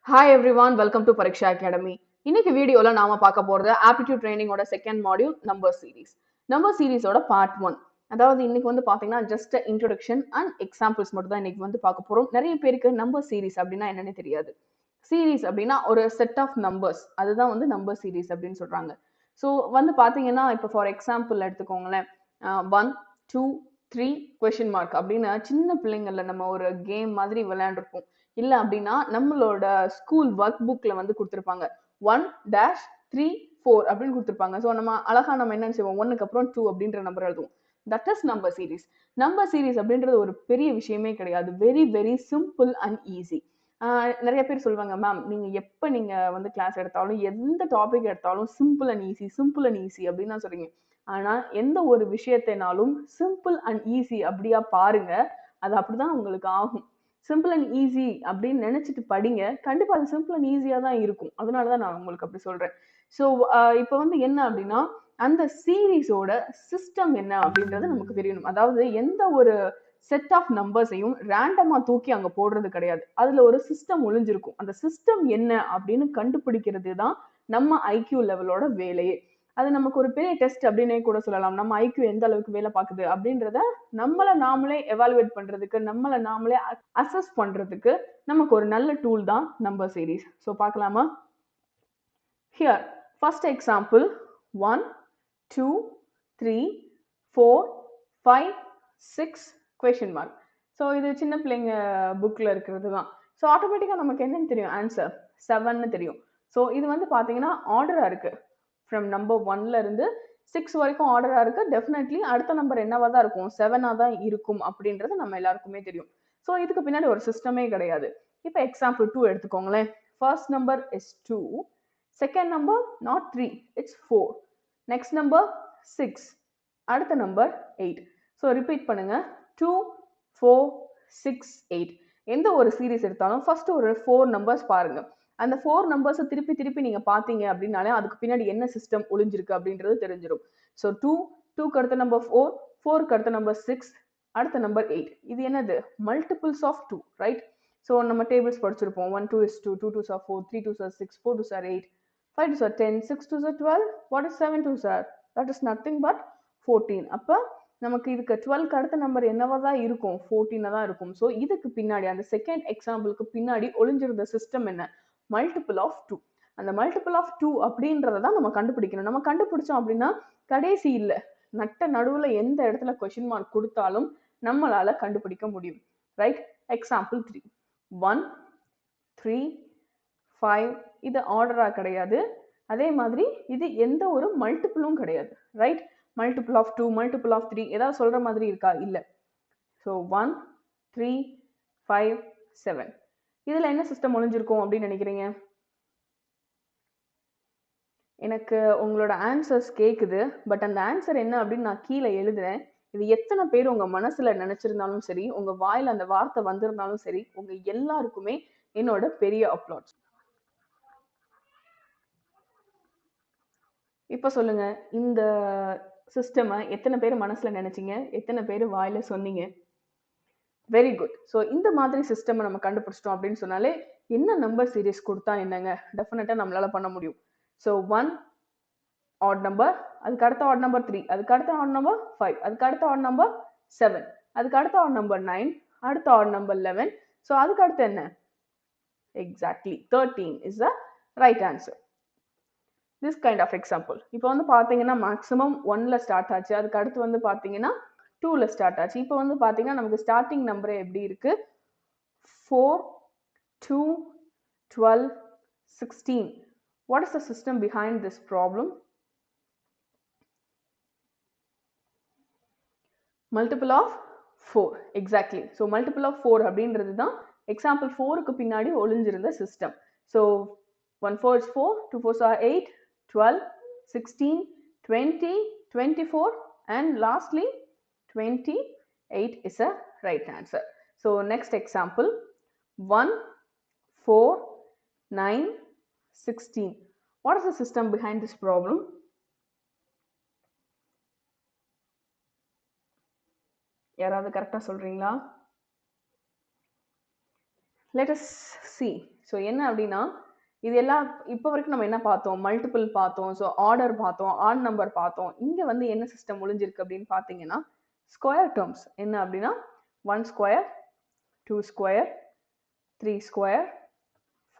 Hi everyone, welcome to Pariksha Academy. இன்னைக்கு வீடியோல நாம பார்க்க போறது ஆப்டிடியூட் ட்ரைனிங்கோட second module number series. Number சீரிஸோட பார்ட் 1. அதாவது இன்னைக்கு பாத்தீங்கன்னா ஜஸ்ட் இன்ட்ரோடக்ஷன் அண்ட் எக்ஸாம்பிள்ஸ் மட்டும் தான் இன்னைக்கு பார்க்க போறோம். நிறைய பேருக்கு நம்பர் சீரிஸ் அப்படின்னா என்னன்னு தெரியாது. சீரிஸ் அப்படின்னா ஒரு செட் ஆஃப் நம்பர்ஸ், அதுதான் நம்பர் சீரிஸ் அப்படின்னு சொல்றாங்க. ஸோ பாத்தீங்கன்னா இப்போ ஃபார் எக்ஸாம்பிள் எடுத்துக்கோங்களேன், 1 2 3 கொஸ்டின் மார்க் அப்படின்னு சின்ன பிள்ளைங்கள்ல நம்ம ஒரு கேம் மாதிரி விளையாண்டுருப்போம். இல்ல அப்படின்னா நம்மளோட ஸ்கூல் ஒர்க் புக்ல கொடுத்துருப்பாங்க 1-3-4 அப்படின்னு கொடுத்துருப்பாங்க. ஸோ நம்ம என்ன செய்வோம், ஒன்னுக்கு அப்புறம் 2 அப்படின்ற நம்பர் எழுதுவோம். That is number series. Number series அப்படின்றது ஒரு பெரிய விஷயமே கிடையாது. Very very simple and easy. நிறைய பேர் சொல்லுவாங்க, மேம் நீங்க எப்ப நீங்க கிளாஸ் எடுத்தாலும் எந்த டாபிக் எடுத்தாலும் simple and easy simple and easy அப்படின்னு தான் சொல்றீங்க. ஆனா எந்த ஒரு விஷயத்தினாலும் சிம்பிள் அண்ட் ஈஸி அப்படியா பாருங்க, அது அப்படிதான் உங்களுக்கு ஆகும். சிம்பிள் அண்ட் ஈஸி அப்படின்னு நினைச்சிட்டு படிங்க, கண்டிப்பா அது சிம்பிள் அண்ட் ஈஸியா தான் இருக்கும். அதனாலதான் நான் உங்களுக்கு அப்படி சொல்றேன். ஸோ இப்போ என்ன அப்படின்னா, அந்த சீரீஸோட சிஸ்டம் என்ன அப்படின்றது நமக்கு தெரியணும். அதாவது எந்த ஒரு செட் ஆஃப் நம்பர்ஸையும் ரேண்டமா தூக்கி அங்க போடுறது கிடையாது. அதுல ஒரு சிஸ்டம் ஒளிஞ்சிருக்கும். அந்த சிஸ்டம் என்ன அப்படின்னு கண்டுபிடிக்கிறது தான் நம்ம ஐக்யூ லெவலோட வேலையே. அது நமக்கு ஒரு பெரிய டெஸ்ட் அப்படின்னே கூட சொல்லலாம். நம்ம ஐக்யூ எந்த அளவுக்கு வேலை பார்க்குது அப்படின்றத நம்மளை நாமளே எவாலுவேட் பண்றதுக்கு, நம்மளை நாமளே அசஸ் பண்றதுக்கு நமக்கு ஒரு நல்ல டூல் தான் நம்பர் சீரிஸ். ஸோ பார்க்கலாமா? Here first example 1 2 3 4 5 6 question mark. So இது சின்ன பிள்ளைங்க புக்ல இருக்கிறது தான். ஸோ ஆட்டோமேட்டிக்கா நமக்கு என்னன்னு தெரியும், ஆன்சர் 7ன்னு தெரியும். ஸோ இது பாத்தீங்கன்னா ஆர்டரா இருக்கு. ஃப்ரம் நம்பர் 1ல இருந்து 6 வரைக்கும் ஆர்டரா இருக்கு. டெஃபினெட்லி அடுத்த நம்பர் என்னவா தான் இருக்கும், 7ஆ தான் இருக்கும் அப்படின்றது நம்ம எல்லாருக்குமே தெரியும். ஸோ இதுக்கு பின்னாடி ஒரு சிஸ்டமே கிடையாது. இப்போ எக்ஸாம்பிள் 2 எடுத்துக்கோங்களேன். First number is 2, second number not 3, it's 4, next number 6, அடுத்த நம்பர் 8. ஸோ ரிப்பீட் பண்ணுங்க, 2 4 6 8. எந்த ஒரு சீரிஸ் எடுத்தாலும் ஃபர்ஸ்ட் ஒரு 4 நம்பர்ஸ் பாருங்க. அந்த 4 நம்பர்ஸ் திருப்பி திருப்பி நீங்க பாத்தீங்க அப்படின்னாலே அதுக்கு பின்னாடி என்ன சிஸ்டம் ஒளிஞ்சிருக்கு அப்படின்றது தெரிஞ்சிடும். ஸோ 2க்கு அடுத்த நம்பர் 4, 4க்கு அடுத்த நம்பர் 6, அடுத்த நம்பர் 8. இது என்னது, மல்டிபிள்ஸ் ஆஃப் 2, ரைட்? ஸோ நம்ம டேபிள்ஸ் படிச்சிருப்போம். 1 2 is 2, 2 2s are 4, 3 2s are 6, 4 2s are 8, 5 2s are 10, 6 2s are 12. What is 7 2s are? That is nothing but 14. அப்ப நமக்கு இதுக்கு 12க்கு அடுத்த நம்பர் என்னவா தான் இருக்கும், 14 தான் இருக்கும். ஸோ இதுக்கு பின்னாடி அந்த செகண்ட் எக்ஸாம்பிளுக்கு பின்னாடி ஒளிஞ்சிருந்த சிஸ்டம் என்ன, மல்டிபிள் ஆஃப் 2. அந்த மல்டிபிள் ஆஃப் 2 அப்படின்றத தான் நம்ம கண்டுபிடிக்கணும். நம்ம கண்டுபிடிச்சோம் அப்படின்னா கடைசி இல்ல, நட்ட நடுவுல எந்த இடத்துல கொஸ்டின் மார்க் கொடுத்தாலும் நம்மளால கண்டுபிடிக்க முடியும், ரைட்? எக்ஸாம்பிள் 3, 1 3 5. இது ஆர்டரா கிடையாது. அதே மாதிரி இது எந்த ஒரு மல்டிபிளும் கிடையாது, right? Multiple of 2, multiple of 3 ஏதாவது சொல்ற மாதிரி இருக்கா? இல்ல. ஸோ 1 3 5 7. இதுல என்ன சிஸ்டம் ஒளிஞ்சிருக்கும் அப்படின்னு நினைக்கிறீங்க? எனக்கு உங்களோட ஆன்சர்ஸ் கேக்குது, பட் அந்த ஆன்சர் என்ன அப்படின்னு நான் கீழே எழுதுறேன். இது எத்தனை பேர் உங்க மனசுல நினைச்சிருந்தாலும் சரி, உங்க வாயில அந்த வார்த்தை வந்திருந்தாலும் சரி, உங்க எல்லாருக்குமே என்னோட பெரிய அப்ளாட்ஸ். இப்ப சொல்லுங்க, இந்த சிஸ்டம் எத்தனை பேர் மனசுல நினைச்சீங்க, எத்தனை பேர் வாயில சொன்னீங்க? Very good. ஸோ இந்த மாதிரி சிஸ்டம் நம்ம கண்டுபிடிச்சிட்டோம் அப்படின்னு சொன்னாலே என்ன நம்பர் சீரிஸ் கொடுத்தா என்னங்க, டெஃபினட்டா நம்மளால பண்ண முடியும். ஸோ 1 ஆட் நம்பர், அதுக்கு அடுத்த ஆட் நம்பர் 3, அதுக்கு அடுத்த ஆட் நம்பர் 5, அதுக்கு அடுத்த ஆட் நம்பர் 7, அதுக்கு அடுத்த ஆட் நம்பர் 9, அடுத்த ஆட் நம்பர் 11. ஸோ அதுக்கு அடுத்து என்ன, exactly 13 is the right answer. This kind of example. இப்போ பாத்தீங்கன்னா மேக்ஸிமம் 1ல ஸ்டார்ட் ஆச்சு, அதுக்கு அடுத்து பாத்தீங்கன்னா 2ல ஸ்டார்ட் ஆச்சு. இப்போ பாத்தீங்கன்னா நமக்கு ஸ்டார்டிங் நம்பர் எப்படி இருக்கு, 4 2 12 16. What is the system behind this problem? Multiple of 4, exactly. So multiple of 4 அப்படின்றது தான் எக்ஸாம்பிள் 4க்கு பின்னாடி ஒளிஞ்சிருந்த system. So 1 4 is 4, 2 4s are 8, 12 16 20 24 and lastly 28 is a right answer. So next example, 1 4 9 16. What is the system behind this problem? யாராவது கரெக்டா சொல்றீங்களா? Let us see. So என்ன அப்படின்னா இது எல்லாம் இப்போ வரைக்கும் நம்ம என்ன பார்த்தோம், மல்டிபிள் பார்த்தோம், ஸோ ஆர்டர் பார்த்தோம், ஆட் நம்பர் பார்த்தோம். இங்கே வந்து என்ன சிஸ்டம் ஒளிஞ்சிருக்கு அப்படின்னு பார்த்தீங்கன்னா ஸ்கொயர் டேர்ம்ஸ். என்ன அப்படின்னா 1 square, 2 square, 3 square,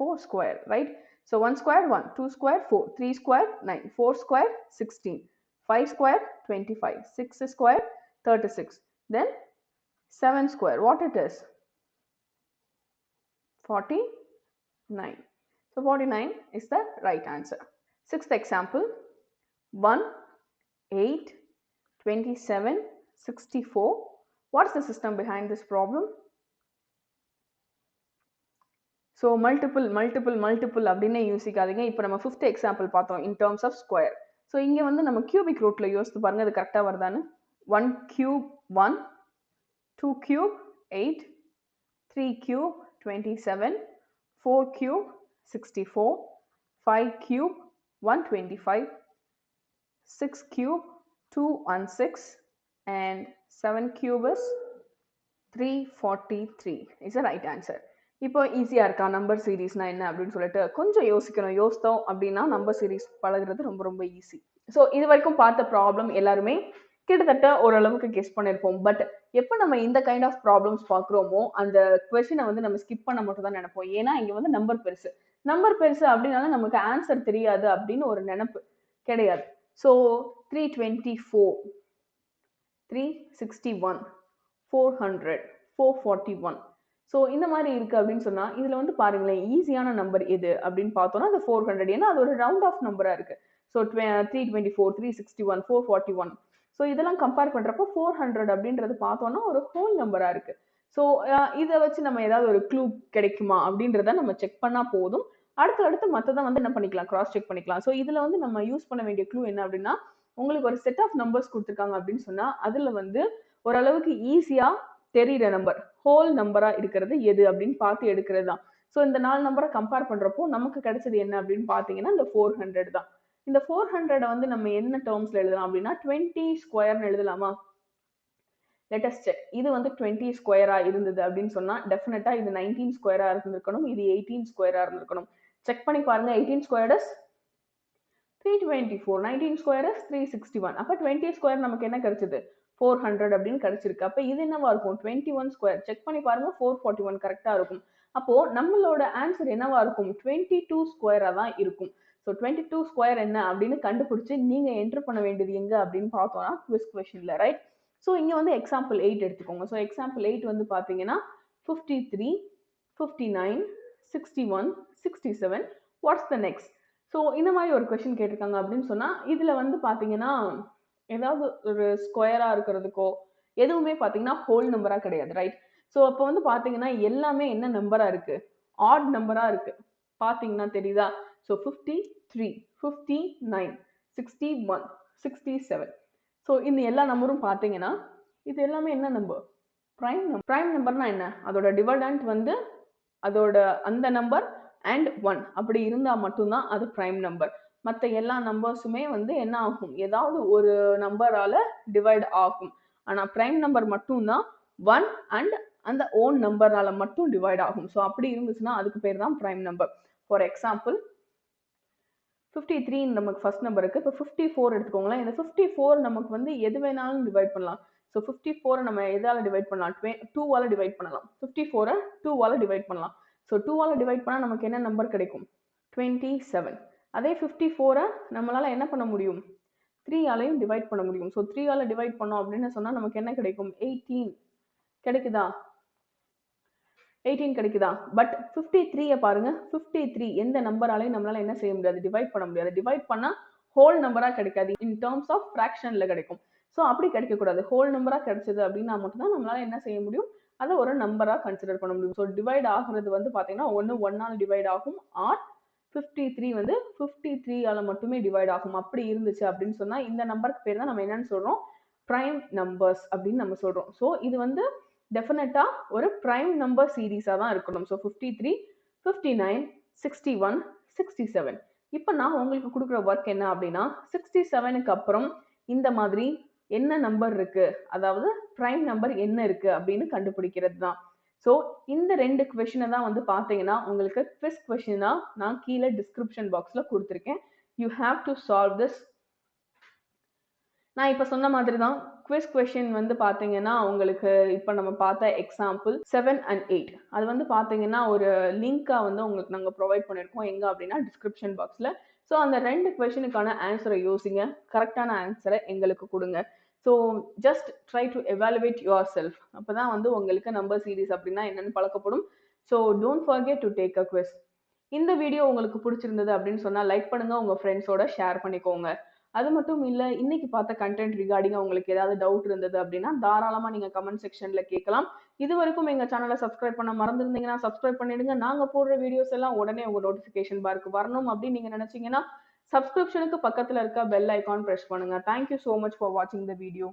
4 square, right? So 1 square 1, 2 square 4, 3 square 9, 4 square 16, 5 square 25, 6 square 36, then 7 square, what it is? 49. So 49 is the right answer. Sixth example, 1, 8, 27, 64. What's the system behind this problem? So multiple அப்படின்னு யோசிக்காதீங்க. இப்போ நம்ம 5th example பார்த்தோம் in terms of square. So இங்கே வந்து நம்ம cubic ரூட்டில் யோசித்து பாருங்கள், அது கரெக்டாக வருதான்னு. 1 cube 1, 2 cube 8, 3 cube 27, 4 cube 64, 5 cube 125, 6 cube 216, and 7 cube is 343 is the right answer. இப்போ ஈஸியாக இருக்கா நம்பர் சீரீஸ்னா என்ன அப்படின்னு சொல்லிட்டு கொஞ்சம் யோசித்தோம் அப்படின்னா நம்பர் சீரீஸ் பழகுறது ரொம்ப ரொம்ப ஈஸி. ஸோ இது வரைக்கும் பார்த்த ப்ராப்ளம் எல்லாருமே கிட்டத்தட்ட ஓரளவுக்கு கெஸ் பண்ணியிருப்போம். பட் எப்போ நம்ம இந்த கைண்ட் ஆஃப் ப்ராப்ளம்ஸ் பார்க்குறோமோ அந்த கொஸ்டினை வந்து நம்ம ஸ்கிப் பண்ண மட்டும் தான் நினைப்போம். ஏன்னா இங்கே வந்து நம்பர் பெருசு அப்படின்னால நமக்கு ஆன்சர் தெரியாது அப்படின்னு ஒரு நினைப்பு கிடையாது. ஸோ 324, 361, 400, 441. ஸோ இந்த மாதிரி இருக்குது அப்படின்னு சொன்னால் இதில் வந்து பாருங்களேன் ஈஸியான நம்பர் எது அப்படின்னு பார்த்தோன்னா அது 400. ஏன்னா அது ஒரு ரவுண்ட் ஆஃப் நம்பராக இருக்குது. ஸோ 324, 361, 441. ஸோ இதெல்லாம் கம்பேர் பண்ணுறப்போ 400 அப்படின்றது பார்த்தோன்னா ஒரு ஹோல் நம்பராக இருக்குது. ஸோ இதை வச்சு நம்ம ஏதாவது ஒரு க்ளூ கிடைக்குமா அப்படின்றத நம்ம செக் பண்ணால் போதும். அடுத்து மற்றதை வந்து என்ன பண்ணிக்கலாம், கிராஸ் செக் பண்ணிக்கலாம். ஸோ இதில் வந்து நம்ம யூஸ் பண்ண வேண்டிய க்ளூ என்ன அப்படின்னா உங்களுக்கு ஒரு செட் ஆஃப் நம்பர்ஸ் கொடுத்துருக்காங்க அப்படின்னு சொன்னால் அதில் வந்து ஓரளவுக்கு ஈஸியாக தெரிகிற நம்பர் ஹோல் நம்பரா இருக்கிறது எது அப்படின்னு பார்த்து எடுக்கிறது தான். ஸோ இந்த 4 நம்பரை கம்பேர் பண்றப்போ நமக்கு கிடைச்சது என்ன அப்படின்னு பார்த்தீங்கன்னா இந்த 400 தான். இந்த 400 வந்து நம்ம என்ன டேர்ம்ஸ்ல எழுதலாம் அப்படின்னா 20 ஸ்கொயர்னு எழுதலாமா? Let us check. இது வந்து 20 ஸ்கொயரா இருந்தது அப்படின்னு சொன்னா டெஃபினட்டா இது 19 ஸ்கொயரா இருந்திருக்கணும், இது 18 ஸ்கொயரா இருந்திருக்கணும். செக் பண்ணி பாருங்க. 18 ஸ்கொயர் இஸ் 324, 19 ஸ்கொயர் இஸ் 361. அப்ப 20 ஸ்கொயர் நமக்கு என்ன கிடைச்சது? 400 அப்படின்னு கிடைச்சிருக்கு. அப்ப இது என்னவா இருக்கும்? 21 ஸ்கொயர். செக் பண்ணி பாருங்க. 441 கரெக்டா இருக்கும். அப்போ நம்மளோட ஆன்சர் என்னவா இருக்கும்? 22 ஸ்கொயரா தான் இருக்கும். ஸோ 22 ஸ்கொயர் என்ன அப்படின்னு கண்டுபிடிச்சு நீங்க என்டர் பண்ண வேண்டியது எங்க அப்படின்னு பார்த்தோம்னா குவிஸ் கொஸ்டின்ல, ரைட்? ஸோ இங்க வந்து எக்ஸாம்பிள் 8 எடுத்துக்கோங்க. ஸோ எக்ஸாம்பிள் 8 வந்து பாத்தீங்கன்னா 53, 59, 61, 67. What's the next? ஸோ இந்த மாதிரி ஒரு கொஸ்டின் கேட்டிருக்காங்க அப்படின்னு சொன்னா இதுல வந்து பாத்தீங்கன்னா ஏதாவது ஒரு ஸ்கொயரா இருக்கிறதுக்கோ எதுவுமே பாத்தீங்கன்னா ஹோல் நம்பரா கிடையாது, ரைட்? ஸோ அப்போ வந்து பாத்தீங்கன்னா எல்லாமே என்ன நம்பரா இருக்கு? ஆட் நம்பரா இருக்கு. பாத்தீங்கன்னா தெரியுதா? ஸோ 53, 59, 61, 67. ஸோ இந்த எல்லா நம்பரும் பாத்தீங்கன்னா இது எல்லாமே என்ன நம்பர்? Prime number. பிரைம் நம்பர்னா என்ன? அதோட டிவைடண்ட் வந்து அதோட அந்த நம்பர் அண்ட் 1 அப்படி இருந்தா மட்டும்தான் அது பிரைம் நம்பர். மற்ற எல்லா நம்பர்ஸுமே வந்து என்ன ஆகும்? ஏதாவது ஒரு நம்பரால டிவைட் ஆகும். ஆனா பிரைம் நம்பர் மட்டும்தான் 1 அண்ட் அந்த ஓன் நம்பரால மட்டும் டிவைட் ஆகும். ஸோ அப்படி இருந்துச்சுன்னா அதுக்கு பேர் தான் பிரைம் நம்பர். ஃபார் எக்ஸாம்பிள் 53 நமக்கு ஃபர்ஸ்ட் நம்பர் இருக்கு. இப்போ 54 எடுத்துக்கோங்களேன். இந்த 54 நமக்கு வந்து எது வேணாலும் டிவைட் பண்ணலாம். ஸோ 54 நம்ம எதால டிவைட் பண்ணலாம்? 2ஆல டிவைட் பண்ணலாம். 54 2ஆல டிவைட் பண்ணலாம். ஸோ 2ஆல டிவைட் பண்ணா நமக்கு என்ன நம்பர் கிடைக்கும்? 27. அதே 54 நம்மளால என்ன பண்ண முடியும்? 3ஆலையும் டிவைட் பண்ண முடியும். ஸோ 3ஆல டிவைட் பண்ணோம் அப்படின்னு சொன்னா நமக்கு என்ன கிடைக்கும்? 18 கிடைக்குதா? 18 கிடைக்குதா? பட் 53 பாருங்க. 53 எந்த நம்பராலையும் நம்மளால என்ன செய்ய முடியாது? டிவைட் பண்ண முடியாது. டிவைட் பண்ணா ஹோல் நம்பரா கிடைக்காது. இன் டேர்ம்ஸ் ஆஃப் ஃபிராக்ஷன்ல கிடைக்கும். ஸோ அப்படி கிடைக்க கூடாது. ஹோல் நம்பரா கிடைச்சது அப்படின்னா மட்டும்தான் நம்மளால என்ன செய்ய முடியும்? அதை ஒரு நம்பரா கன்சிடர் பண்ண முடியும். ஸோ டிவைட் ஆகுறது வந்து பாத்தீங்கன்னா ஒன்னு 1ஆல் டிவைட் ஆகும், ஆர் 53 வந்து 53ஆல மட்டுமே டிவைட் ஆகும். அப்படி இருந்துச்சு அப்படின்னு சொன்னா இந்த நம்பருக்கு பேர் தான் நம்ம என்னன்னு சொல்றோம்? பிரைம் நம்பர்ஸ் அப்படின்னு நம்ம சொல்றோம். ஸோ இது வந்து டெஃபினட்டா ஒரு பிரைம் நம்பர் சீரீஸா தான் இருக்கணும். ஸோ 53, 59, 61, 67. இப்போ நான் உங்களுக்கு கொடுக்குற ஒர்க் என்ன அப்படின்னா 67க்கு அப்புறம் இந்த மாதிரி என்ன நம்பர் இருக்கு, அதாவது பிரைம் நம்பர் என்ன இருக்கு அப்படின்னு கண்டுபிடிக்கிறது தான். ஸோ இந்த 2 கொஷினை தான் வந்து பார்த்தீங்கன்னா உங்களுக்கு குவிஸ் கொஷினா நான் கீழே டிஸ்கிரிப்ஷன் பாக்ஸில் கொடுத்துருக்கேன். You have to solve this. நான் இப்போ சொன்ன மாதிரி தான் குவிஸ் கொஷின் வந்து பார்த்தீங்கன்னா உங்களுக்கு இப்போ நம்ம பார்த்த எக்ஸாம்பிள் 7 and 8 அது வந்து பார்த்தீங்கன்னா ஒரு லிங்காக வந்து உங்களுக்கு நாங்கள் ப்ரொவைட் பண்ணியிருக்கோம். எங்கே அப்படின்னா டிஸ்கிரிப்ஷன் பாக்ஸில். ஸோ அந்த 2 கொஷினுக்கான ஆன்சரை யோசிங்க, கரெக்டான ஆன்சரை எங்களுக்கு கொடுங்க. So just try to evaluate yourself. அப்போ தான் வந்து உங்களுக்கு நம்பர் சீரிஸ் அப்படின்னா என்னென்னு பழக்கப்படும். So don't forget to take a quiz. இந்த வீடியோ உங்களுக்கு பிடிச்சிருந்தது அப்படின்னு சொன்னால் லைக் பண்ணுங்க, உங்கள் ஃப்ரெண்ட்ஸோட ஷேர் பண்ணிக்கோங்க. அது மட்டும் இல்லை, இன்னைக்கு பார்த்த கண்டென்ட் ரிகார்டிங் உங்களுக்கு ஏதாவது டவுட் இருந்தது அப்படின்னா தாராளமாக நீங்கள் கமெண்ட் செக்ஷனில் கேட்கலாம். இது வரைக்கும் எங்கள் சேனலை சப்ஸ்கிரைப் பண்ண மறந்துருந்தீங்கன்னா சப்ஸ்கிரைப் பண்ணிடுங்க. நாங்கள் போடுற வீடியோஸ் எல்லாம் உடனே உங்கள் நோட்டிஃபிகேஷன் பார்க்கு வரணும் அப்படின்னு நீங்கள் நினச்சிங்கன்னா சப்ஸ்கிரிப்ஷனுக்கு பக்கத்தில் இருக்க பெல் ஐக்கான் ப்ரெஸ் பண்ணுங்க. தேங்க்யூ ஸோ மச் ஃபார் வாட்சிங் த வீடியோ.